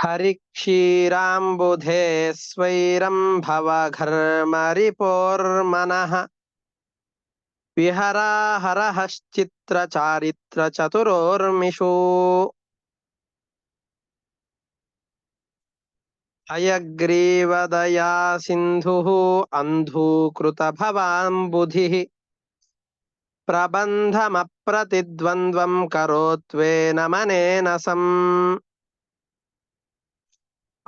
हरिक्षीराम्बुधे स्वैरं भवघर्मरिपोर्मनः विहराहरश्चित्रचारित्रचतुरोर्मिषु हयग्रीवदया सिन्धुः अन्धूकृतभवाम्बुधिः प्रबन्धमप्रतिद्वन्द्वं करोत्वेन मनेन सम्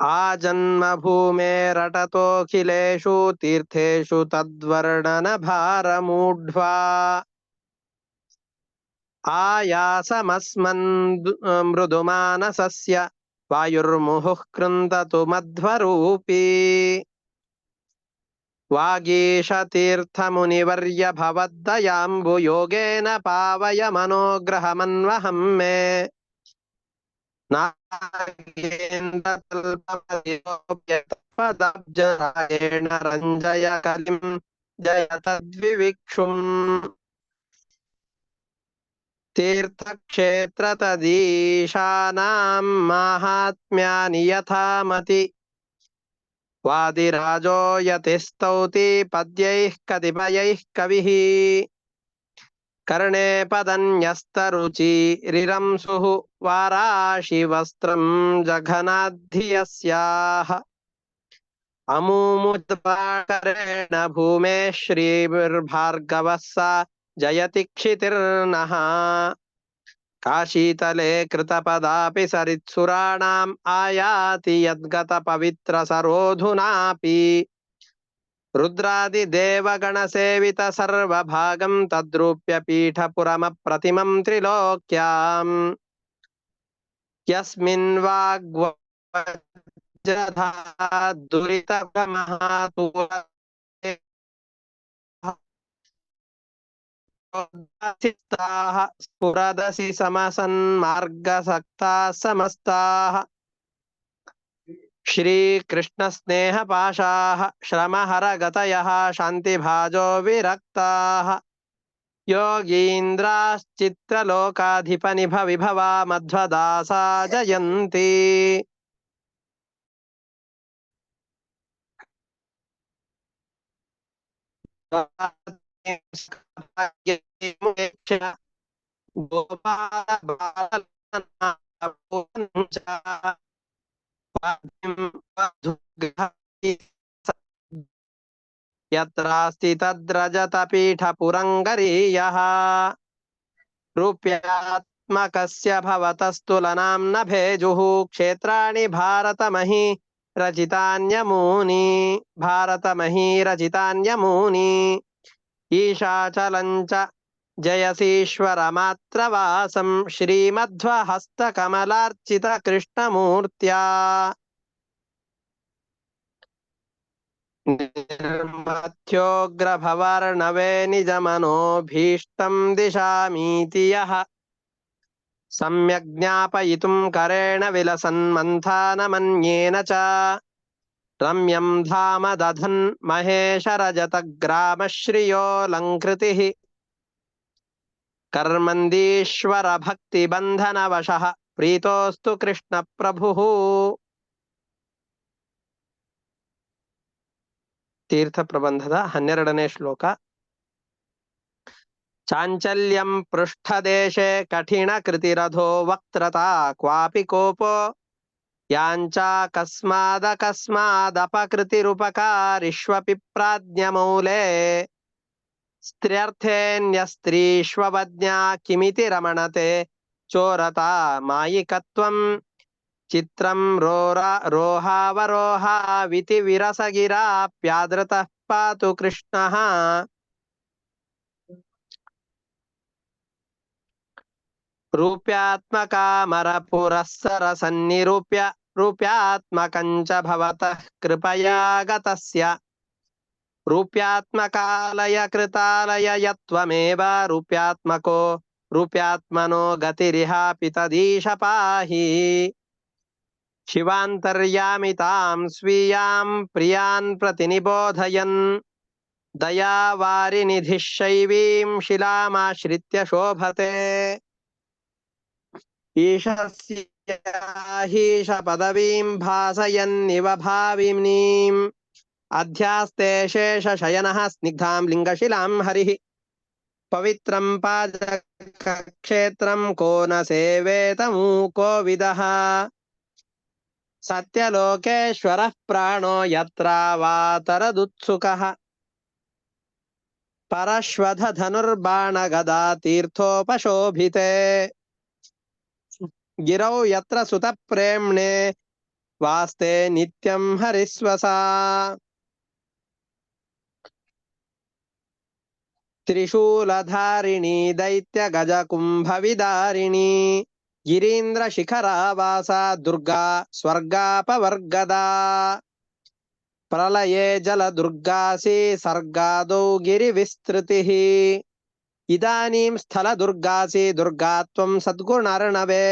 आजन्मभूमेरटतोऽखिलेषु तीर्थेषु तद्वर्णनभारमूढ्वा आयासमस्मन् मृदुमानसस्य वायुर्मुहुः कृन्दतु मध्वरूपी वागीशतीर्थमुनिवर्य भवद्दयाम्बुयोगेन पावय मनोग्रहमन्वहं मे नागेन्द्रतल्पमयोऽव्यक्तपदाब्जरायेण रञ्जय कलिं जय तद्विविक्षुम् तीर्थक्षेत्रतदीशानां माहात्म्यानि यथामति वादिराजो यतिस्तौति पद्यैः कतिपयैः कविः कर्णे पदन्यस्तरुचिरिरंसुः वाराशिवस्त्रं जघनाद्धियस्याः अमूमुद्वाकरेण भूमे श्रीर्भार्गवः सा जयति क्षितिर्नः काशीतले कृतपदापि सरित्सुराणाम् आयाति यद्गतपवित्रसरोऽधुनापि रुद्रादिदेवगणसेवित सर्वभागं तद्रूप्य पीठपुरमप्रतिमं त्रिलोक्याम् यस्मिन् वाग्वज्रधा दुरितभ्रमः स्फुरदसि समसन्मार्गसक्ताः समस्ताः श्रीकृष्णस्नेहपाशाः श्रमहरगतयः शान्तिभाजो विरक्ताः योगीन्द्राश्चित्रलोकाधिपनिभविभवा मध्वदासा जयन्ति यत्रास्ति तद्रजतपीठपुरङ्गरीयः रूप्यात्मकस्य भवतस्तुलनां न भेजुः क्षेत्राणि भारतमही रचितान्यमूनि ईशाचलं च जयसीश्वरमात्रवासं श्रीमध्वहस्तकमलार्चितकृष्णमूर्त्या निर्मथ्योग्रभवर्णवे निजमनोभीष्टं दिशामीति यः सम्यग् ज्ञापयितुं करेण विलसन्मन्थानमन्येन च रम्यं धाम दधन् महेशरजतग्रामश्रियोऽलङ्कृतिः कर्मन्दीश्वरभक्तिबन्धनवशः प्रीतोऽस्तु कृष्णप्रभुः तीर्थ प्रबंधದ 12ನೇ ಶ್ಲೋಕ चाञ्चल्यं पृष्ठदेशे कठिनकृतिरधो वक्त्रता क्वापि कोपो याञ्चाकस्मादकस्मादपकृतिरुपकारिष्वपि प्राज्ञमौले स्त्र्यर्थेऽन्यस्त्रीष्ववज्ञा किमिति रमणते चोरता मायिकत्वं चित्रं रोहावरोहाविति विरसगिराप्यादृतः पातु कृष्णः रूप्यात्मकामरपुरःसरसन्निरूप्य रूप्यात्मकं च भवतः कृपया गतस्य रूप्यात्मकालय कृतालय यत्त्वमेव रूप्यात्मको रूप्यात्मनो गतिरिहापि तदीश पाहि शिवान्तर्यामितां स्वीयां प्रियान् प्रतिनिबोधयन् दयावारिनिधिः शैवीं शिलामाश्रित्य शोभते ईशस्याहीश पदवीं भासयन्निव भाविनीम् अध्यास्ते शेषशयनः स्निग्धां लिङ्गशिलां हरिः पवित्रं पादकक्षेत्रं को न सेवेत मूको विदः सत्यलोकेश्वरः प्राणो यत्रावातरदुत्सुकः परश्वध धनुर्बाणगदा तीर्थोपशोभिते गिरौ यत्र सुतप्रेम्णे वास्ते नित्यं हरिस्वसा त्रिशूलधारिणी दैत्यगजकुम्भविदारिणी गिरीन्द्रशिखरावासा दुर्गा स्वर्गापवर्गदा प्रलये जलदुर्गासि सर्गादौ गिरिविस्तृतिः इदानीं स्थलदुर्गासि दुर्गात्वं सद्गुणर्णवे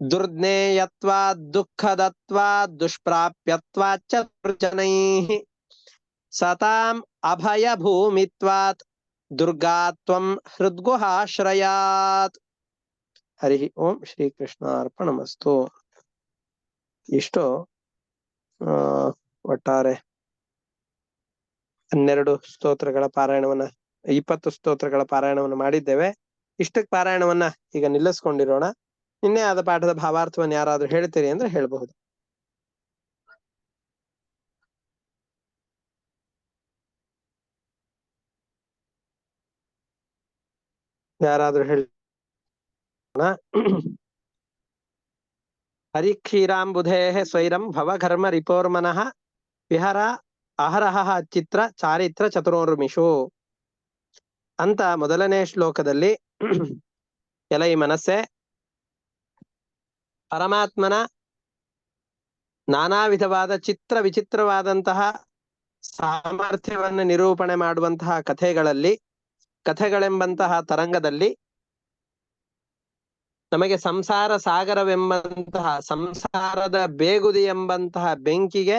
दुर्ज्ञेयत्वात् दुःखदत्वात् दुष्प्राप्यत्वाच्च दुर्जनैः सताम् अभयभूमित्वात् दुर्गात्वं हृद्गुहाश्रयात् हरि ओಂ ಶ್ರೀಕೃಷ್ಣಾರ್ಪಣಮಸ್ತು. ಇಷ್ಟು ಒಟ್ಟಾರೆ 12 ಸ್ತೋತ್ರಗಳ ಪಾರಾಯಣವನ್ನ 20 ಸ್ತೋತ್ರಗಳ ಪಾರಾಯಣವನ್ನು ಮಾಡಿದ್ದೇವೆ. ಇಷ್ಟಕ್ಕೆ ಪಾರಾಯಣವನ್ನ ಈಗ ನಿಲ್ಲಿಸ್ಕೊಂಡಿರೋಣ. ನಿನ್ನೆ ಆದ ಪಾಠದ ಭಾವಾರ್ಥವನ್ನು ಯಾರಾದ್ರೂ ಹೇಳ್ತೀರಿ ಅಂದ್ರೆ ಹೇಳಬಹುದು. ಯಾರಾದ್ರೂ ಹೇಳ ಹರಿಕ್ಷೀರಾಂಬುಧೇಃ ಸ್ವೈರಂ ಭವಘರ್ಮ ರಿಪೋರ್ಮನಃ ವಿಹರ ಅಹರಹ ಚಿತ್ರ ಚಾರಿತ್ರ ಚತುರೋರ್ಮಿಷು ಅಂತ ಮೊದಲನೇ ಶ್ಲೋಕದಲ್ಲಿ ಎಲೈ ಮನಸ್ಸೆ, ಪರಮಾತ್ಮನ ನಾನಾ ವಿಧವಾದ ಚಿತ್ರ ವಿಚಿತ್ರವಾದಂತಹ ಸಾಮರ್ಥ್ಯವನ್ನು ನಿರೂಪಣೆ ಮಾಡುವಂತಹ ಕಥೆಗಳೆಂಬಂತಹ ತರಂಗದಲ್ಲಿ ನಮಗೆ ಸಂಸಾರ ಸಾಗರವೆಂಬಂತಹ ಸಂಸಾರದ ಬೇಗುದಿ ಎಂಬಂತಹ ಬೆಂಕಿಗೆ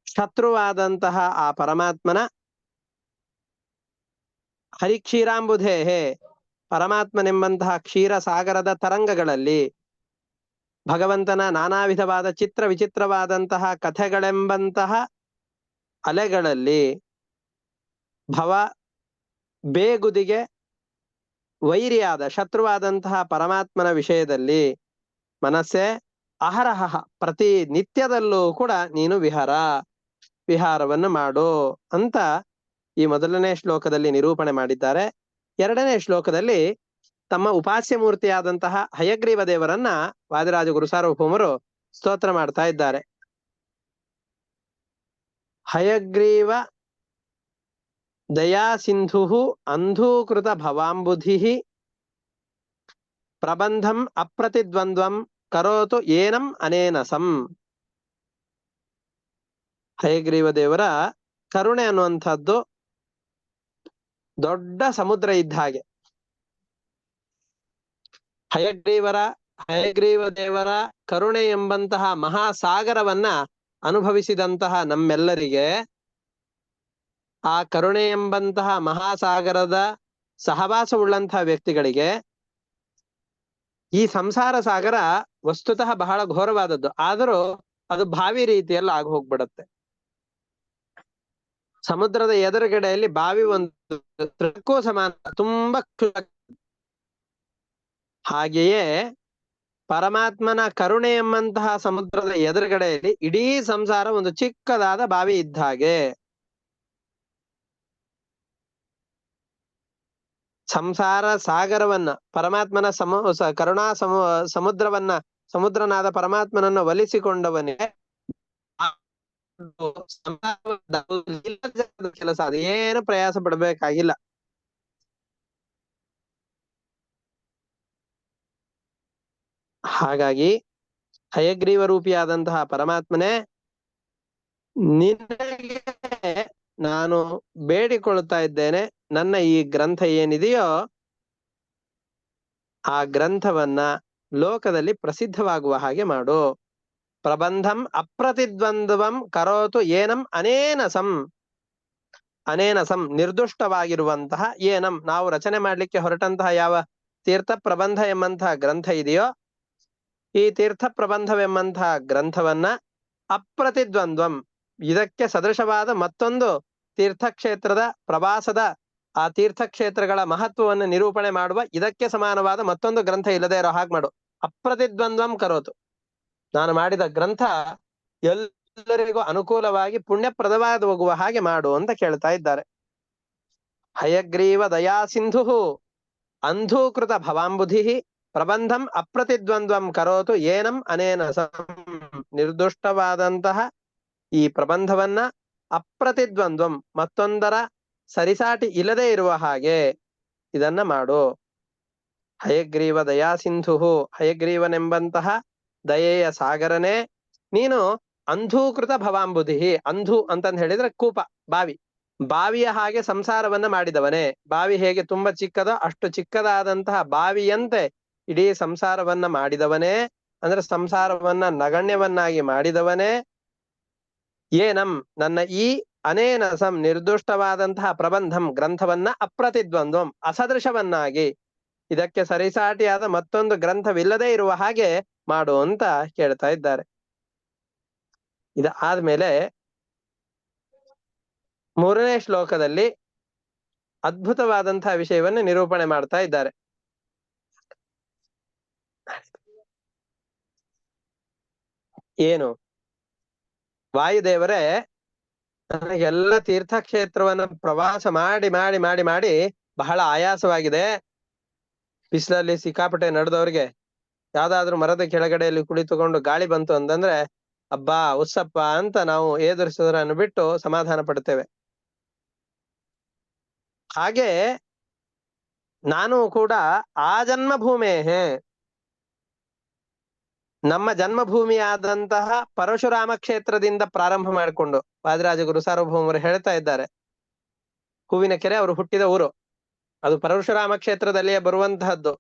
ಶತ್ರುವಾದಂತಹ ಆ ಪರಮಾತ್ಮನ ಹರಿಕ್ಷೀರಾಂಬುಧೇಹೇ ಪರಮಾತ್ಮನೆಂಬಂತಹ ಕ್ಷೀರ ಸಾಗರದ ತರಂಗಗಳಲ್ಲಿ ಭಗವಂತನ ನಾನಾ ವಿಧವಾದ ಚಿತ್ರ ವಿಚಿತ್ರವಾದಂತಹ ಕಥೆಗಳೆಂಬಂತಹ ಅಲೆಗಳಲ್ಲಿ ಭವ ಬೇಗುದಿಗೆ ವೈರಿಯಾದ ಶತ್ರುವಾದಂತಹ ಪರಮಾತ್ಮನ ವಿಷಯದಲ್ಲಿ ಮನಸ್ಸೆ ಅಹರಹ ಪ್ರತಿ ನಿತ್ಯದಲ್ಲೂ ಕೂಡ ನೀನು ವಿಹಾರವನ್ನು ಮಾಡು ಅಂತ ಈ ಮೊದಲನೇ ಶ್ಲೋಕದಲ್ಲಿ ನಿರೂಪಣೆ ಮಾಡಿದ್ದಾರೆ. ಎರಡನೇ ಶ್ಲೋಕದಲ್ಲಿ ತಮ್ಮ ಉಪಾಸ್ಯ ಮೂರ್ತಿಯಾದಂತಹ ಹಯಗ್ರೀವ ದೇವರನ್ನ ವಾದಿರಾಜ ಗುರುಸಾರ್ವಭೌಮರು ಸ್ತೋತ್ರ ಮಾಡ್ತಾ ಇದ್ದಾರೆ. ಹಯಗ್ರೀವ ದಯಾ ಸಿಂಧು ಅಂಧೂಕೃತ ಭವಾಂಬುಧಿ ಪ್ರಬಂಧಂ ಅಪ್ರತಿದ್ವಂದ್ವಂ ಕರೋತು ಏನಂ ಅನೇನಸಂ. ಹಯಗ್ರೀವ ದೇವರ ಕರುಣೆ ಅನ್ನುವಂಥದ್ದು ದೊಡ್ಡ ಸಮುದ್ರ ಇದ್ದ ಹಾಗೆ. ಹಯಗ್ರೀವ ದೇವರ ಕರುಣೆ ಎಂಬಂತಹ ಮಹಾಸಾಗರವನ್ನ ಅನುಭವಿಸಿದಂತಹ ನಮ್ಮೆಲ್ಲರಿಗೆ ಆ ಕರುಣೆ ಎಂಬಂತಹ ಮಹಾಸಾಗರದ ಸಹವಾಸವುಳ್ಳಂತಹ ವ್ಯಕ್ತಿಗಳಿಗೆ ಈ ಸಂಸಾರ ಸಾಗರ ವಸ್ತುತಃ ಬಹಳ ಘೋರವಾದದ್ದು. ಆದರೂ ಅದು ಬಾವಿ ರೀತಿಯಲ್ಲಿ ಆಗಿ ಹೋಗ್ಬಿಡತ್ತೆ. ಸಮುದ್ರದ ಎದುರುಗಡೆಯಲ್ಲಿ ಬಾವಿ ಒಂದು ತೃಕ್ಕೂ ಸಮಾನ, ತುಂಬಾ ಹಾಗೆಯೇ ಪರಮಾತ್ಮನ ಕರುಣೆ ಎಂಬಂತಹ ಸಮುದ್ರದ ಎದುರುಗಡೆಯಲ್ಲಿ ಇಡೀ ಸಂಸಾರ ಒಂದು ಚಿಕ್ಕದಾದ ಬಾವಿ ಇದ್ದ ಹಾಗೆ. ಸಂಸಾರ ಸಾಗರವನ್ನ ಪರಮಾತ್ಮನ ಕರುಣಾ ಸಮುದ್ರನಾದ ಪರಮಾತ್ಮನನ್ನ ಒಲಿಸಿಕೊಂಡವನಿಗೆ ಕೆಲಸ, ಅದೇನು ಪ್ರಯಾಸ ಪಡಬೇಕಾಗಿಲ್ಲ. ಹಾಗಾಗಿ ಹಯಗ್ರೀವ ರೂಪಿಯಾದಂತಹ ಪರಮಾತ್ಮನೇ, ನಿನಗೆ ನಾನು ಬೇಡಿಕೊಳ್ತಾ ಇದ್ದೇನೆ, ನನ್ನ ಈ ಗ್ರಂಥ ಏನಿದೆಯೋ ಆ ಗ್ರಂಥವನ್ನ ಲೋಕದಲ್ಲಿ ಪ್ರಸಿದ್ಧವಾಗುವ ಹಾಗೆ ಮಾಡು. ಪ್ರಬಂಧಂ ಅಪ್ರತಿದ್ವಂದ್ವಂ ಕರೋತು ಏನಂ ಅನೇನಸಂ. ಅನೇನಸಂ ನಿರ್ದುಷ್ಟವಾಗಿರುವಂತಹ ಏನಂ, ನಾವು ರಚನೆ ಮಾಡ್ಲಿಕ್ಕೆ ಹೊರಟಂತಹ ಯಾವ ತೀರ್ಥ ಪ್ರಬಂಧ ಎಂಬಂತಹ ಗ್ರಂಥ ಇದೆಯೋ ಈ ತೀರ್ಥ ಪ್ರಬಂಧವೆಂಬಂತಹ ಗ್ರಂಥವನ್ನ ಅಪ್ರತಿದ್ವಂದ್ವಂ, ಇದಕ್ಕೆ ಸದೃಶವಾದ ಮತ್ತೊಂದು ತೀರ್ಥಕ್ಷೇತ್ರದ ಪ್ರವಾಸದ ಆ ತೀರ್ಥಕ್ಷೇತ್ರಗಳ ಮಹತ್ವವನ್ನು ನಿರೂಪಣೆ ಮಾಡುವ ಇದಕ್ಕೆ ಸಮಾನವಾದ ಮತ್ತೊಂದು ಗ್ರಂಥ ಇಲ್ಲದೆ ಇರೋ ಹಾಗೆ ಮಾಡು. ಅಪ್ರತಿದ್ವಂದ್ವಂ ಕರೋತು, ನಾನು ಮಾಡಿದ ಗ್ರಂಥ ಎಲ್ಲರಿಗೂ ಅನುಕೂಲವಾಗಿ ಪುಣ್ಯಪ್ರದವಾದ ಹೋಗುವ ಹಾಗೆ ಮಾಡು ಅಂತ ಕೇಳ್ತಾ ಇದ್ದಾರೆ. ಹಯಗ್ರೀವ ದಯಾ ಸಿಂಧು ಅಂಧೂಕೃತ ಭವಾಂಬುಧಿ ಪ್ರಬಂಧಂ ಅಪ್ರತಿದ್ವಂದ್ವಂ ಕರೋತು ಏನಂ ಅನೇನ ನಿರ್ದುಷ್ಟವಾದಂತಹ ಈ ಪ್ರಬಂಧವನ್ನ ಅಪ್ರತಿದ್ವಂದ್ವಂ, ಮತ್ತೊಂದರ ಸರಿಸಾಟಿ ಇಲ್ಲದೆ ಇರುವ ಹಾಗೆ ಇದನ್ನ ಮಾಡು. ಹಯಗ್ರೀವ ದಯಾ ಸಿಂಧು, ಹಯಗ್ರೀವನೆಂಬಂತಹ ದಯೆಯ ಸಾಗರನೇ ನೀನು. ಅಂಧೂಕೃತ ಭವಾಂಬುಧಿ, ಅಂಧು ಅಂತಂದ್ ಹೇಳಿದ್ರೆ ಕೂಪ, ಬಾವಿ, ಬಾವಿಯ ಹಾಗೆ ಸಂಸಾರವನ್ನ ಮಾಡಿದವನೇ. ಬಾವಿ ಹೇಗೆ ತುಂಬಾ ಚಿಕ್ಕದೋ ಅಷ್ಟು ಚಿಕ್ಕದಾದಂತಹ ಬಾವಿಯಂತೆ ಇಡೀ ಸಂಸಾರವನ್ನ ಮಾಡಿದವನೇ, ಅಂದ್ರೆ ಸಂಸಾರವನ್ನ ನಗಣ್ಯವನ್ನಾಗಿ ಮಾಡಿದವನೇ. ಏನಂ, ನನ್ನ ಈ ಅನೇನ ನಿರ್ದುಷ್ಟವಾದಂತಹ ಪ್ರಬಂಧಂ ಗ್ರಂಥವನ್ನ ಅಪ್ರತಿದ್ವಂದ್ವಂ ಅಸದೃಶವನ್ನಾಗಿ, ಇದಕ್ಕೆ ಸರಿಸಾಟಿಯಾದ ಮತ್ತೊಂದು ಗ್ರಂಥವಿಲ್ಲದೆ ಇರುವ ಹಾಗೆ ಮಾಡು ಅಂತ ಕೇಳ್ತಾ ಇದ್ದಾರೆ. ಇದಾದ್ಮೇಲೆ 3ನೇ ಶ್ಲೋಕದಲ್ಲಿ ಅದ್ಭುತವಾದಂತಹ ವಿಷಯವನ್ನು ನಿರೂಪಣೆ ಮಾಡ್ತಾ ಇದ್ದಾರೆ. ಏನು? ವಾಯುದೇವರೇ, ನನಗೆಲ್ಲ ತೀರ್ಥಕ್ಷೇತ್ರವನ್ನ ಪ್ರವಾಸ ಮಾಡಿ ಮಾಡಿ ಮಾಡಿ ಮಾಡಿ ಬಹಳ ಆಯಾಸವಾಗಿದೆ. ಬಿಸಿಲಲ್ಲಿ ಸಿಕ್ಕಾಪಟ್ಟೆ ನಡೆದವ್ರಿಗೆ ಯಾವ್ದಾದ್ರು ಮರದ ಕೆಳಗಡೆಯಲ್ಲಿ ಕುಳಿತುಕೊಂಡು ಗಾಳಿ ಬಂತು ಅಂತಂದ್ರೆ ಅಬ್ಬಾ ಉಸ್ಸಪ್ಪ ಅಂತ ನಾವು ಎದುರಿಸೋದ್ರನ್ನು ಬಿಟ್ಟು ಸಮಾಧಾನ ಪಡ್ತೇವೆ. ಹಾಗೆ ನಾನು ಕೂಡ ಆ ಜನ್ಮಭೂಮೇ, ನಮ್ಮ ಜನ್ಮಭೂಮಿಯಾದಂತಹ ಪರಶುರಾಮ ಕ್ಷೇತ್ರದಿಂದ ಪ್ರಾರಂಭ ಮಾಡಿಕೊಂಡು ವಾದಿರಾಜ ಗುರು ಸಾರ್ವಭೌಮರು ಹೇಳ್ತಾ ಇದ್ದಾರೆ, ಹೂವಿನ ಕೆರೆ ಅವರು ಹುಟ್ಟಿದ ಊರು, ಅದು ಪರಶುರಾಮ ಕ್ಷೇತ್ರದಲ್ಲಿಯೇ ಬರುವಂತಹದ್ದು.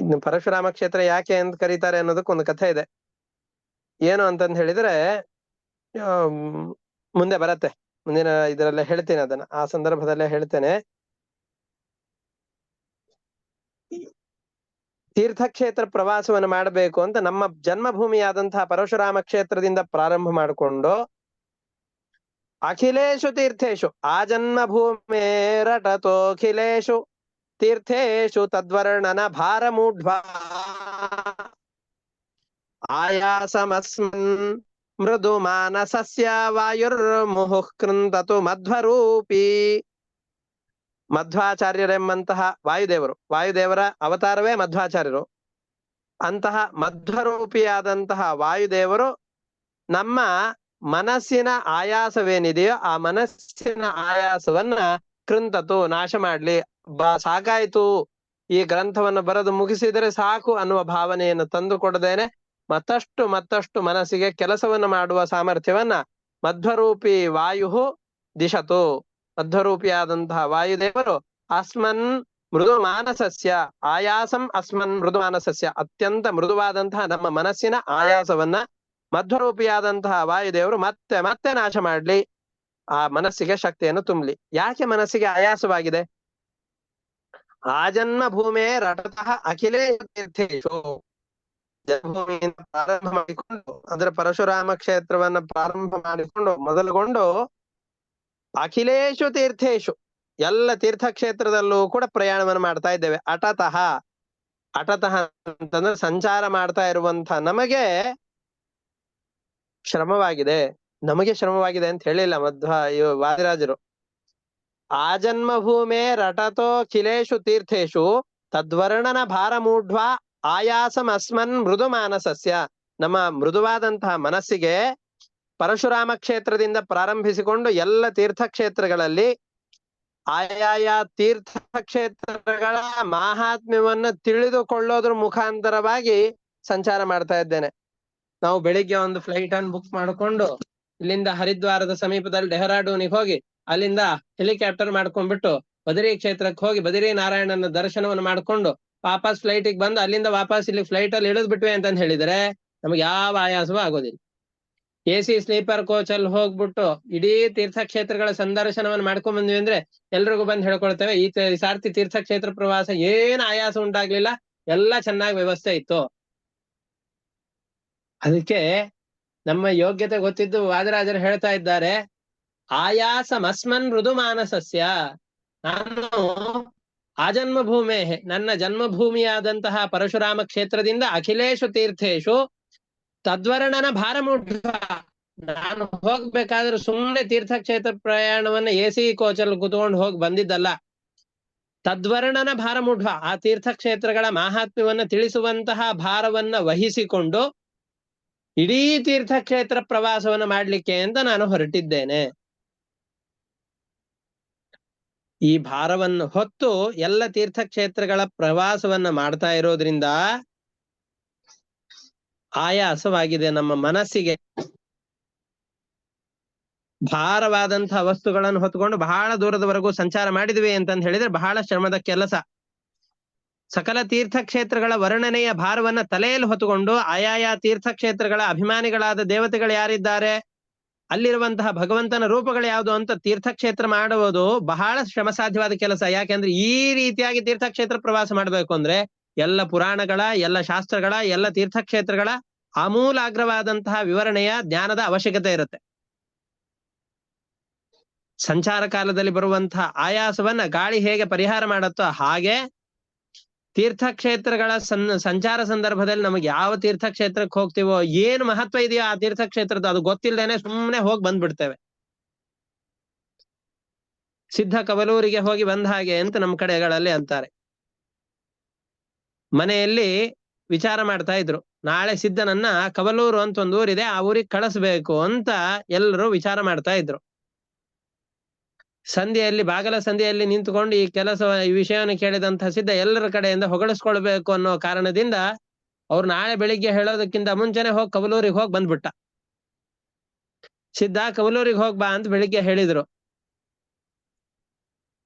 ಇನ್ನು ಪರಶುರಾಮ ಕ್ಷೇತ್ರ ಯಾಕೆ ಅಂತ ಕರೀತಾರೆ ಅನ್ನೋದಕ್ಕೊಂದು ಕಥೆ ಇದೆ. ಏನು ಅಂತಂದ್ ಹೇಳಿದ್ರೆ ಮುಂದೆ ಬರತ್ತೆ, ಮುಂದಿನ ಇದರಲ್ಲೇ ಹೇಳ್ತೇನೆ, ಅದನ್ನ ಆ ಸಂದರ್ಭದಲ್ಲೇ ಹೇಳ್ತೇನೆ. ತೀರ್ಥಕ್ಷೇತ್ರ ಪ್ರವಾಸವನ್ನು ಮಾಡಬೇಕು ಅಂತ ನಮ್ಮ ಜನ್ಮಭೂಮಿಯಾದಂತಹ ಪರಶುರಾಮ ಕ್ಷೇತ್ರದಿಂದ ಪ್ರಾರಂಭ ಮಾಡಿಕೊಂಡು ಅಖಿಲೇಶು ತೀರ್ಥೇಶು ಆ ಜನ್ಮಭೂಮೇರಟತೋಖಿಲೇಶು ತೀರ್ಥೇಶು ತದ್ವರ್ಣನ ಭಾರಮೂಢ್ವಾ ಆಯಾಸಮಸ್ಮಿನ್ ಮೃದು ಮಾನಸಸ್ಯ ವಾಯುರ್ಮುಹುಃ ಕೃಂದತು ಮಧ್ವರೂಪಿ. ಮಧ್ವಾಚಾರ್ಯರೆಂಬಂತಹ ವಾಯುದೇವರು, ವಾಯುದೇವರ ಅವತಾರವೇ ಮಧ್ವಾಚಾರ್ಯರು. ಅಂತಹ ಮಧ್ವರೂಪಿಯಾದಂತಹ ವಾಯುದೇವರು ನಮ್ಮ ಮನಸ್ಸಿನ ಆಯಾಸವೇನಿದೆಯೋ ಆ ಮನಸ್ಸಿನ ಆಯಾಸವನ್ನ ಕೃಂತತು ನಾಶ ಮಾಡ್ಲಿ. ಸಾಕಾಯ್ತು, ಈ ಗ್ರಂಥವನ್ನು ಬರೆದು ಮುಗಿಸಿದರೆ ಸಾಕು ಅನ್ನುವ ಭಾವನೆಯನ್ನು ತಂದು ಕೊಡದೇನೆ ಮತ್ತಷ್ಟು ಮತ್ತಷ್ಟು ಮನಸ್ಸಿಗೆ ಕೆಲಸವನ್ನು ಮಾಡುವ ಸಾಮರ್ಥ್ಯವನ್ನ ಮಧ್ವರೂಪಿ ವಾಯು ದಿಶತು. ಮಧ್ವರೂಪಿಯಾದಂತಹ ವಾಯುದೇವರು ಅಸ್ಮನ್ ಮೃದು ಮಾನಸಸ್ಯ ಆಯಾಸಂ ಅಸ್ಮನ್ ಮೃದು ಮಾನಸಸ್ಯ, ಅತ್ಯಂತ ಮೃದುವಾದಂತಹ ನಮ್ಮ ಮನಸ್ಸಿನ ಆಯಾಸವನ್ನ ಮಧ್ವರೂಪಿಯಾದಂತಹ ವಾಯುದೇವರು ಮತ್ತೆ ಮತ್ತೆ ನಾಶ ಮಾಡ್ಲಿ, ಆ ಮನಸ್ಸಿಗೆ ಶಕ್ತಿಯನ್ನು ತುಂಬಲಿ. ಯಾಕೆ ಮನಸ್ಸಿಗೆ ಆಯಾಸವಾಗಿದೆ? ಆ ಜನ್ಮ ಭೂಮೇ ರಟತಃ ಅಖಿಲೇ ತೀರ್ಥೇಶು, ಜನ್ಮಭೂಮಿಯಿಂದ ಪ್ರಾರಂಭ ಮಾಡಿಕೊಂಡು ಅದರ ಪರಶುರಾಮ ಕ್ಷೇತ್ರವನ್ನ ಪ್ರಾರಂಭ ಮಾಡಿಕೊಂಡು ಮೊದಲುಗೊಂಡು ಅಖಿಲೇಶು ತೀರ್ಥೇಶು ಎಲ್ಲ ತೀರ್ಥಕ್ಷೇತ್ರದಲ್ಲೂ ಕೂಡ ಪ್ರಯಾಣವನ್ನು ಮಾಡ್ತಾ ಇದ್ದೇವೆ. ಅಟತಃ, ಅಟತಃ ಅಂತಂದ್ರೆ ಸಂಚಾರ ಮಾಡ್ತಾ ಇರುವಂತ ನಮಗೆ ಶ್ರಮವಾಗಿದೆ. ನಮಗೆ ಶ್ರಮವಾಗಿದೆ ಅಂತ ಹೇಳಿಲ್ಲ ವಾದಿರಾಜರು. ಆ ಜನ್ಮಭೂಮೇ ರಟತೋ ಖಿಲೇಶು ತೀರ್ಥೇಶು ತದ್ವರ್ಣನ ಭಾರ ಮೂಢ್ವಾ ಆಯಾಸಂ ಅಸ್ಮನ್ ಮೃದು ಮಾನಸಸ್ಯ. ನಮ್ಮ ಮೃದುವಾದಂತಹ ಮನಸ್ಸಿಗೆ ಪರಶುರಾಮ ಕ್ಷೇತ್ರದಿಂದ ಪ್ರಾರಂಭಿಸಿಕೊಂಡು ಎಲ್ಲ ತೀರ್ಥಕ್ಷೇತ್ರಗಳಲ್ಲಿ ಆಯಾಯ ತೀರ್ಥಕ್ಷೇತ್ರಗಳ ಮಾಹಾತ್ಮ್ಯವನ್ನು ತಿಳಿದುಕೊಳ್ಳೋದ್ರ ಮುಖಾಂತರವಾಗಿ ಸಂಚಾರ ಮಾಡ್ತಾ ಇದ್ದೇನೆ. ನಾವು ಬೆಳಿಗ್ಗೆ ಒಂದು ಫ್ಲೈಟ್ ಅನ್ನು ಬುಕ್ ಮಾಡಿಕೊಂಡು ಇಲ್ಲಿಂದ ಹರಿದ್ವಾರದ ಸಮೀಪದಲ್ಲಿ ಡೆಹ್ರಾಡೂನಿಗೆ ಹೋಗಿ ಅಲ್ಲಿಂದ ಹೆಲಿಕಾಪ್ಟರ್ ಮಾಡ್ಕೊಂಡ್ಬಿಟ್ಟು ಬದರಿ ಕ್ಷೇತ್ರಕ್ಕೆ ಹೋಗಿ ಬದರಿ ನಾರಾಯಣನ ದರ್ಶನವನ್ನು ಮಾಡ್ಕೊಂಡು ವಾಪಸ್ ಫ್ಲೈಟಿಗೆ ಬಂದು ಅಲ್ಲಿಂದ ವಾಪಸ್ ಇಲ್ಲಿ ಫ್ಲೈಟ್ ಅಲ್ಲಿ ಇಳಿದ್ ಬಿಟ್ವಿ ಅಂತ ಹೇಳಿದ್ರೆ ನಮ್ಗೆ ಯಾವ ಆಯಾಸವೂ ಆಗೋದಿಲ್ಲ. AC ಸ್ಲೀಪರ್ ಕೋಚ್ ಅಲ್ಲಿ ಹೋಗ್ಬಿಟ್ಟು ಇಡೀ ತೀರ್ಥಕ್ಷೇತ್ರಗಳ ಸಂದರ್ಶನವನ್ನು ಮಾಡ್ಕೊಂಡ್ ಬಂದ್ವಿ ಅಂದ್ರೆ ಎಲ್ರಿಗೂ ಬಂದು ಹೇಳ್ಕೊಳ್ತೇವೆ ಈ ಸಾರ್ತಿ ತೀರ್ಥಕ್ಷೇತ್ರ ಪ್ರವಾಸ ಏನ್ ಆಯಾಸ ಉಂಟಾಗ್ಲಿಲ್ಲ, ಎಲ್ಲ ಚೆನ್ನಾಗಿ ವ್ಯವಸ್ಥೆ ಇತ್ತು. ಅದಕ್ಕೆ ನಮ್ಮ ಯೋಗ್ಯತೆ ಗೊತ್ತಿದ್ದು ವಾದರಾಜರು ಹೇಳ್ತಾ ಇದ್ದಾರೆ, ಆಯಾಸ ಮಸ್ಮನ್ ಮೃದು ಮಾನಸಸ್ಯ. ನಾನು ಆ ಜನ್ಮಭೂಮೆ, ನನ್ನ ಜನ್ಮಭೂಮಿಯಾದಂತಹ ಪರಶುರಾಮ ಕ್ಷೇತ್ರದಿಂದ ಅಖಿಲೇಶು ತೀರ್ಥೇಶು ತದ್ವರ್ಣನ ಭಾರಮೂಢ. ನಾನು ಹೋಗ್ಬೇಕಾದ್ರೆ ಸುಮ್ಮನೆ ತೀರ್ಥಕ್ಷೇತ್ರ ಪ್ರಯಾಣವನ್ನ AC ಕೋಚಲ್ಲಿ ಕುತ್ಕೊಂಡು ಹೋಗಿ ಬಂದಿದ್ದಲ್ಲ. ತದ್ವರ್ಣನ ಭಾರಮೂಢ, ಆ ತೀರ್ಥಕ್ಷೇತ್ರಗಳ ಮಾಹಾತ್ಮ್ಯವನ್ನ ತಿಳಿಸುವಂತಹ ಭಾರವನ್ನ ವಹಿಸಿಕೊಂಡು ಇಡೀ ತೀರ್ಥಕ್ಷೇತ್ರ ಪ್ರವಾಸವನ್ನು ಮಾಡ್ಲಿಕ್ಕೆ ಅಂತ ನಾನು ಹೊರಟಿದ್ದೇನೆ. ಈ ಭಾರವನ್ನು ಹೊತ್ತು ಎಲ್ಲ ತೀರ್ಥಕ್ಷೇತ್ರಗಳ ಪ್ರವಾಸವನ್ನ ಮಾಡ್ತಾ ಇರೋದ್ರಿಂದ ಆಯಾಸವಾಗಿದೆ ನಮ್ಮ ಮನಸ್ಸಿಗೆ. ಭಾರವಾದಂತಹ ವಸ್ತುಗಳನ್ನು ಹೊತ್ತುಕೊಂಡು ಬಹಳ ದೂರದವರೆಗೂ ಸಂಚಾರ ಮಾಡಿದ್ವಿ ಅಂತಂದು ಹೇಳಿದ್ರೆ ಬಹಳ ಶ್ರಮದ ಕೆಲಸ. ಸಕಲ ತೀರ್ಥಕ್ಷೇತ್ರಗಳ ವರ್ಣನೆಯ ಭಾರವನ್ನ ತಲೆಯಲ್ಲಿ ಹೊತ್ತುಕೊಂಡು ಆಯಾಯ ತೀರ್ಥಕ್ಷೇತ್ರಗಳ ಅಭಿಮಾನಿಗಳಾದ ದೇವತೆಗಳು ಯಾರಿದ್ದಾರೆ, ಅಲ್ಲಿರುವಂತಹ ಭಗವಂತನ ರೂಪಗಳು ಯಾವುದು ಅಂತ ತೀರ್ಥಕ್ಷೇತ್ರ ಮಾಡುವುದು ಬಹಳ ಶ್ರಮ ಸಾಧ್ಯವಾದ ಕೆಲಸ. ಯಾಕೆಂದ್ರೆ ಈ ರೀತಿಯಾಗಿ ತೀರ್ಥಕ್ಷೇತ್ರ ಪ್ರವಾಸ ಮಾಡ್ಬೇಕು ಅಂದ್ರೆ ಎಲ್ಲ ಪುರಾಣಗಳ, ಎಲ್ಲ ಶಾಸ್ತ್ರಗಳ, ಎಲ್ಲ ತೀರ್ಥಕ್ಷೇತ್ರಗಳ ಆಮೂಲಾಗ್ರವಾದಂತಹ ವಿವರಣೆಯ ಜ್ಞಾನದ ಅವಶ್ಯಕತೆ ಇರುತ್ತೆ. ಸಂಚಾರ ಕಾಲದಲ್ಲಿ ಬರುವಂತಹ ಆಯಾಸವನ್ನ ಗಾಳಿ ಹೇಗೆ ಪರಿಹಾರ ಮಾಡುತ್ತೋ ಹಾಗೆ ತೀರ್ಥಕ್ಷೇತ್ರಗಳ ಸಂಚಾರ ಸಂದರ್ಭದಲ್ಲಿ ನಮಗೆ ಯಾವ ತೀರ್ಥಕ್ಷೇತ್ರಕ್ಕೆ ಹೋಗ್ತೀವೋ, ಏನು ಮಹತ್ವ ಇದೆಯೋ ಆ ತೀರ್ಥಕ್ಷೇತ್ರದ ಅದು ಗೊತ್ತಿಲ್ಲದೇನೆ ಸುಮ್ಮನೆ ಹೋಗಿ ಬಂದ್ಬಿಡ್ತೇವೆ. ಸಿದ್ಧ ಕವಲೂರಿಗೆ ಹೋಗಿ ಬಂದ ಹಾಗೆ ಅಂತ ನಮ್ಮ ಕಡೆಗಳಲ್ಲಿ ಅಂತಾರೆ. ಮನೆಯಲ್ಲಿ ವಿಚಾರ ಮಾಡ್ತಾ ಇದ್ರು, ನಾಳೆ ಸಿದ್ಧನನ್ನ ಕವಲೂರು ಅಂತ ಒಂದು ಊರಿದೆ, ಆ ಊರಿಗೆ ಕಳಿಸ್ಬೇಕು ಅಂತ ಎಲ್ಲರೂ ವಿಚಾರ ಮಾಡ್ತಾ ಇದ್ರು. ಸಂಧಿಯಲ್ಲಿ, ಬಾಗಲ ಸಂಧಿಯಲ್ಲಿ ನಿಂತುಕೊಂಡು ಈ ವಿಷಯವನ್ನು ಕೇಳಿದಂತಹ ಸಿದ್ಧ ಎಲ್ಲರ ಕಡೆಯಿಂದ ಹೊಗಳಿಸ್ಕೊಳ್ಬೇಕು ಅನ್ನೋ ಕಾರಣದಿಂದ ಅವ್ರು ನಾಳೆ ಬೆಳಿಗ್ಗೆ ಹೇಳೋದಕ್ಕಿಂತ ಮುಂಚೆನೆ ಹೋಗಿ ಕವಲೂರಿಗೆ ಹೋಗಿ ಬಂದ್ಬಿಟ್ಟ. ಸಿದ್ಧ ಕವಲೂರಿಗೆ ಹೋಗ್ ಬಾ ಅಂತ ಬೆಳಿಗ್ಗೆ ಹೇಳಿದ್ರು.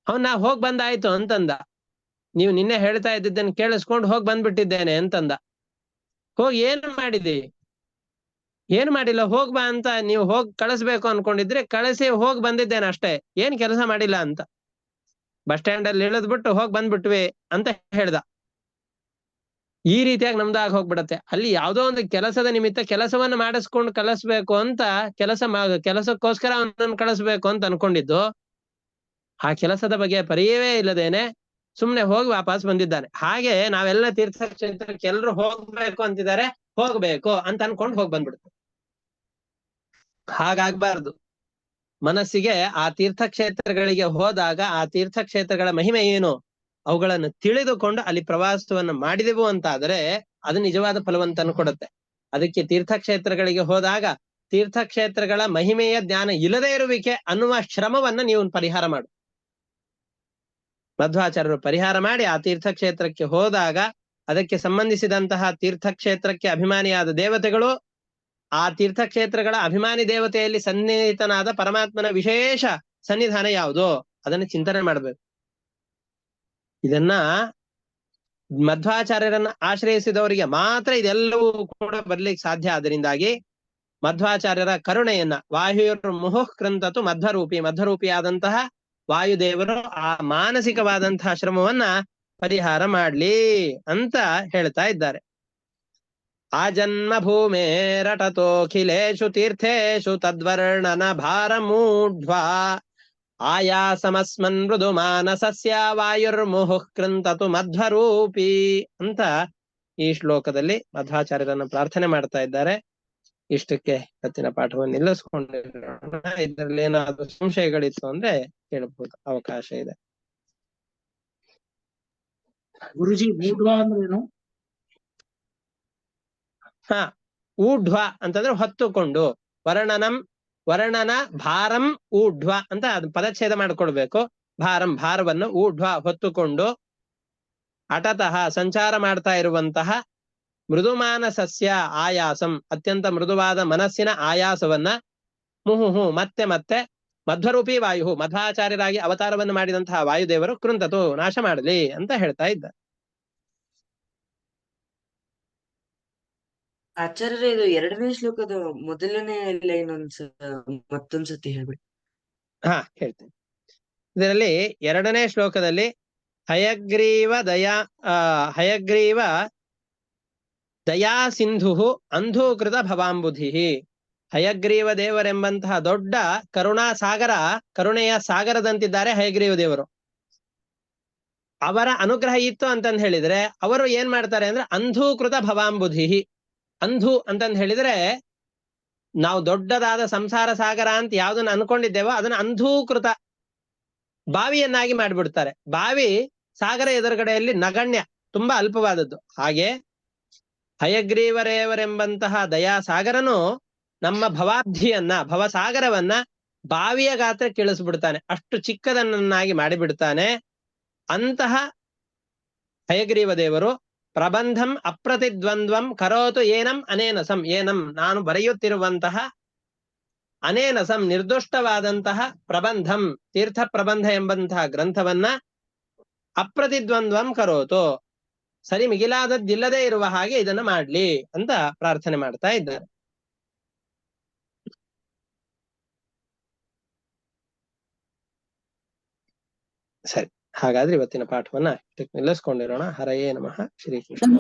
ನಾ ಹೋಗ್ ಬಂದಾಯ್ತು ಅಂತಂದ. ನೀವು ನಿನ್ನೆ ಹೇಳ್ತಾ ಇದ್ದಿದ್ದನ್ನು ಕೇಳಿಸ್ಕೊಂಡು ಹೋಗಿ ಬಂದ್ಬಿಟ್ಟಿದ್ದೇನೆ ಅಂತಂದ. ಹೋಗಿ ಏನು ಮಾಡಿದಿ? ಏನು ಮಾಡಿಲ್ಲ, ಹೋಗ್ ಬಾ ಅಂತ ನೀವು ಹೋಗಿ ಕಳಿಸ್ಬೇಕು ಅನ್ಕೊಂಡಿದ್ರೆ ಕಳಿಸಿ ಹೋಗಿ ಬಂದಿದ್ದೇನೆ ಅಷ್ಟೇ, ಏನ್ ಕೆಲಸ ಮಾಡಿಲ್ಲ ಅಂತ. ಬಸ್ ಸ್ಟ್ಯಾಂಡ್ ಅಲ್ಲಿ ಇಳಿದ್ಬಿಟ್ಟು ಹೋಗಿ ಬಂದ್ಬಿಟ್ವಿ ಅಂತ ಹೇಳ್ದ. ಈ ರೀತಿಯಾಗಿ ನಮ್ದಾಗ ಹೋಗ್ಬಿಡತ್ತೆ. ಅಲ್ಲಿ ಯಾವ್ದೋ ಒಂದು ಕೆಲಸದ ನಿಮಿತ್ತ ಕೆಲಸವನ್ನ ಮಾಡಿಸ್ಕೊಂಡು ಕಳಿಸ್ಬೇಕು ಅಂತ ಕೆಲಸಕ್ಕೋಸ್ಕರ ಅವನನ್ನು ಕಳಿಸ್ಬೇಕು ಅಂತ ಅನ್ಕೊಂಡಿದ್ದು, ಆ ಕೆಲಸದ ಬಗ್ಗೆ ಪರಿಯವೇ ಇಲ್ಲದೇನೆ ಸುಮ್ನೆ ಹೋಗಿ ವಾಪಸ್ ಬಂದಿದ್ದಾನೆ. ಹಾಗೆ ನಾವೆಲ್ಲ ತೀರ್ಥಕ್ಷೇತ್ರಕ್ಕೆ ಎಲ್ರು ಹೋಗ್ಬೇಕು ಅಂತಿದ್ದಾರೆ, ಹೋಗ್ಬೇಕು ಅಂತ ಅನ್ಕೊಂಡು ಹೋಗಿ ಬಂದ್ಬಿಡ್ತು. ಹಾಗಾಗ್ಬಾರ್ದು. ಮನಸ್ಸಿಗೆ ಆ ತೀರ್ಥಕ್ಷೇತ್ರಗಳಿಗೆ ಹೋದಾಗ ಆ ತೀರ್ಥಕ್ಷೇತ್ರಗಳ ಮಹಿಮೆ ಏನು ಅವುಗಳನ್ನು ತಿಳಿದುಕೊಂಡು ಅಲ್ಲಿ ಪ್ರವಾಸವನ್ನು ಮಾಡಿದೆವು ಅಂತ ಆದ್ರೆ ಅದು ನಿಜವಾದ ಫಲವಂತನ್ನು ಕೊಡುತ್ತೆ. ಅದಕ್ಕೆ ತೀರ್ಥಕ್ಷೇತ್ರಗಳಿಗೆ ಹೋದಾಗ ತೀರ್ಥಕ್ಷೇತ್ರಗಳ ಮಹಿಮೆಯ ಜ್ಞಾನ ಇಲ್ಲದೇ ಇರುವಿಕೆ ಅನ್ನುವ ಶ್ರಮವನ್ನ ನೀವು ಪರಿಹಾರ ಮಾಡು. ಮಧ್ವಾಚಾರ್ಯರು ಪರಿಹಾರ ಮಾಡಿ ಆ ತೀರ್ಥಕ್ಷೇತ್ರಕ್ಕೆ ಹೋದಾಗ ಅದಕ್ಕೆ ಸಂಬಂಧಿಸಿದಂತಹ ತೀರ್ಥಕ್ಷೇತ್ರಕ್ಕೆ ಅಭಿಮಾನಿಯಾದ ದೇವತೆಗಳು, ಆ ತೀರ್ಥಕ್ಷೇತ್ರಗಳ ಅಭಿಮಾನಿ ದೇವತೆಯಲ್ಲಿ ಸನ್ನಿಹಿತನಾದ ಪರಮಾತ್ಮನ ವಿಶೇಷ ಸನ್ನಿಧಾನ ಯಾವುದೋ ಅದನ್ನು ಚಿಂತನೆ ಮಾಡಬೇಕು. ಇದನ್ನ ಮಧ್ವಾಚಾರ್ಯರನ್ನ ಆಶ್ರಯಿಸಿದವರಿಗೆ ಮಾತ್ರ ಇದೆಲ್ಲವೂ ಕೂಡ ಬರ್ಲಿಕ್ಕೆ ಸಾಧ್ಯ. ಅದರಿಂದಾಗಿ ಮಧ್ವಾಚಾರ್ಯರ ಕರುಣೆಯನ್ನ, ವಾಯುರ್ ಮುಹುಃಕೃಂತತು ಮಧ್ವರೂಪಿಯಾದಂತಹ ವಾಯುದೇವರು ಆ ಮಾನಸಿಕವಾದಂತಹ ಶ್ರಮವನ್ನ ಪರಿಹಾರ ಮಾಡ್ಲಿ ಅಂತ ಹೇಳ್ತಾ ಇದ್ದಾರೆ. ಆ ಜನ್ಮ ಭೂಮೇ ರಟತೋಖಿಲೇಶು ತೀರ್ಥೇಶು ತದ್ವರ್ಣನ ಭಾರಮೂಢ್ವಾ ಆಯಾಸಮಸ್ಮನ್ ಮೃದು ಮಾನಸಸ್ಯ ವಾಯುರ್ಮುಹುಃಕೃಂತತು ಮಧ್ವರೂಪಿ ಅಂತ ಈ ಶ್ಲೋಕದಲ್ಲಿ ಮಧ್ವಾಚಾರ್ಯರನ್ನು ಪ್ರಾರ್ಥನೆ ಮಾಡ್ತಾ ಇದ್ದಾರೆ. ಇಷ್ಟಕ್ಕೆ ಇವತ್ತಿನ ಪಾಠವನ್ನು ನಿಲ್ಲಿಸ್ಕೊಂಡಿರೋಣ. ಇದರಲ್ಲಿ ಏನಾದ್ರು ಸಂಶಯಗಳಿತ್ತು ಅಂದ್ರೆ ಕೇಳಬಹುದು, ಅವಕಾಶ ಇದೆ. ಗುರುಜಿ, ಊಢ್ವ ಅಂದ್ರೇನು? ಊಢ್ವ ಅಂತಂದ್ರೆ ಹೊತ್ತುಕೊಂಡು, ವರ್ಣನ ಭಾರಂ ಊಢ್ವ ಅಂತ ಅದು ಪದಚ್ಛೇದ ಮಾಡ್ಕೊಳ್ಬೇಕು. ಭಾರವನ್ನು ಊಢ್ವ ಹೊತ್ತುಕೊಂಡು, ಅಟತಃ ಸಂಚಾರ ಮಾಡ್ತಾ ಇರುವಂತಹ, ಮೃದುಮಾನಸಸ್ಯ ಆಯಾಸಂ ಅತ್ಯಂತ ಮೃದುವಾದ ಮನಸ್ಸಿನ ಆಯಾಸವನ್ನ, ಮುಹುಹು ಮತ್ತೆ ಮಧ್ವರೂಪಿ ವಾಯು ಮಧ್ವಾಚಾರ್ಯರಾಗಿ ಅವತಾರವನ್ನು ಮಾಡಿದಂತಹ ವಾಯುದೇವರು ಕೃಂತತು ನಾಶ ಮಾಡಲಿ ಅಂತ ಹೇಳ್ತಾ ಇದ್ದ. ಆಚಾರ್ಯರೇ, ಇದು 2ನೇ ಶ್ಲೋಕದ ಮೊದಲನೇ ಲೈನ್ ಮತ್ತೊಂದ್ಸತಿ ಹೇಳ್ಬಿಡಿ. ಹಾ, ಹೇಳ್ತೇನೆ. ಇದರಲ್ಲಿ 2ನೇ ಶ್ಲೋಕದಲ್ಲಿ ಹಯಗ್ರೀವ ದಯಾ ಸಿಂಧು ಅಂಧೂಕೃತ ಭವಾಂಬುಧಿ. ಹಯಗ್ರೀವ ದೇವರೆಂಬಂತಹ ದೊಡ್ಡ ಕರುಣಾ ಸಾಗರ, ಕರುಣೆಯ ಸಾಗರದಂತಿದ್ದಾರೆ ಹಯಗ್ರೀವ ದೇವರು. ಅವರ ಅನುಗ್ರಹ ಇತ್ತು ಅಂತಂದ್ ಹೇಳಿದ್ರೆ ಅವರು ಏನ್ ಮಾಡ್ತಾರೆ ಅಂದ್ರೆ ಅಂಧೂಕೃತ ಭವಾಂಬುಧಿ. ಅಂಧು ಅಂತಂದ್ ಹೇಳಿದ್ರೆ ನಾವು ದೊಡ್ಡದಾದ ಸಂಸಾರ ಸಾಗರ ಅಂತ ಯಾವ್ದನ್ನ ಅನ್ಕೊಂಡಿದ್ದೇವೋ ಅದನ್ನ ಅಂಧೂಕೃತ ಬಾವಿಯನ್ನಾಗಿ ಮಾಡಿಬಿಡ್ತಾರೆ. ಬಾವಿ ಸಾಗರ ಎದುರುಗಡೆಯಲ್ಲಿ ನಗಣ್ಯ, ತುಂಬಾ ಅಲ್ಪವಾದದ್ದು. ಹಾಗೆ ಹಯಗ್ರೀವರೇವರೆಂಬಂತಹ ದಯಾ ಸಾಗರನು ನಮ್ಮ ಭವಸಾಗರವನ್ನ ಬಾವಿಯ ಗಾತ್ರ ಕೇಳಿಸ್ಬಿಡ್ತಾನೆ, ಅಷ್ಟು ಚಿಕ್ಕದನ್ನಾಗಿ ಮಾಡಿಬಿಡ್ತಾನೆ. ಅಂತಹ ಹಯಗ್ರೀವ ದೇವರು ಪ್ರಬಂಧಂ ಅಪ್ರತಿದ್ವಂದ್ವಂ ಕರೋತು ಏನಂ ಅನೇನಸಂ. ಏನಂ ನಾನು ಬರೆಯುತ್ತಿರುವಂತಹ ಅನೇನಸಂ ನಿರ್ದುಷ್ಟವಾದಂತಹ ಪ್ರಬಂಧಂ ತೀರ್ಥ ಪ್ರಬಂಧ ಎಂಬಂತಹ ಗ್ರಂಥವನ್ನ ಅಪ್ರತಿದ್ವಂದ್ವಂ ಕರೋತು ಸರಿ ಮಿಗಿಲಾದದ್ದಿಲ್ಲದೆ ಇರುವ ಹಾಗೆ ಇದನ್ನ ಮಾಡ್ಲಿ ಅಂತ ಪ್ರಾರ್ಥನೆ ಮಾಡ್ತಾ ಇದ್ದಾರೆ. ಸರಿ, ಹಾಗಾದ್ರೆ ಇವತ್ತಿನ ಪಾಠವನ್ನ ನಿಲ್ಲಿಸ್ಕೊಂಡಿರೋಣ. ಹರಯೇ ನಮಃ. ಶ್ರೀಕೃಷ್ಣ.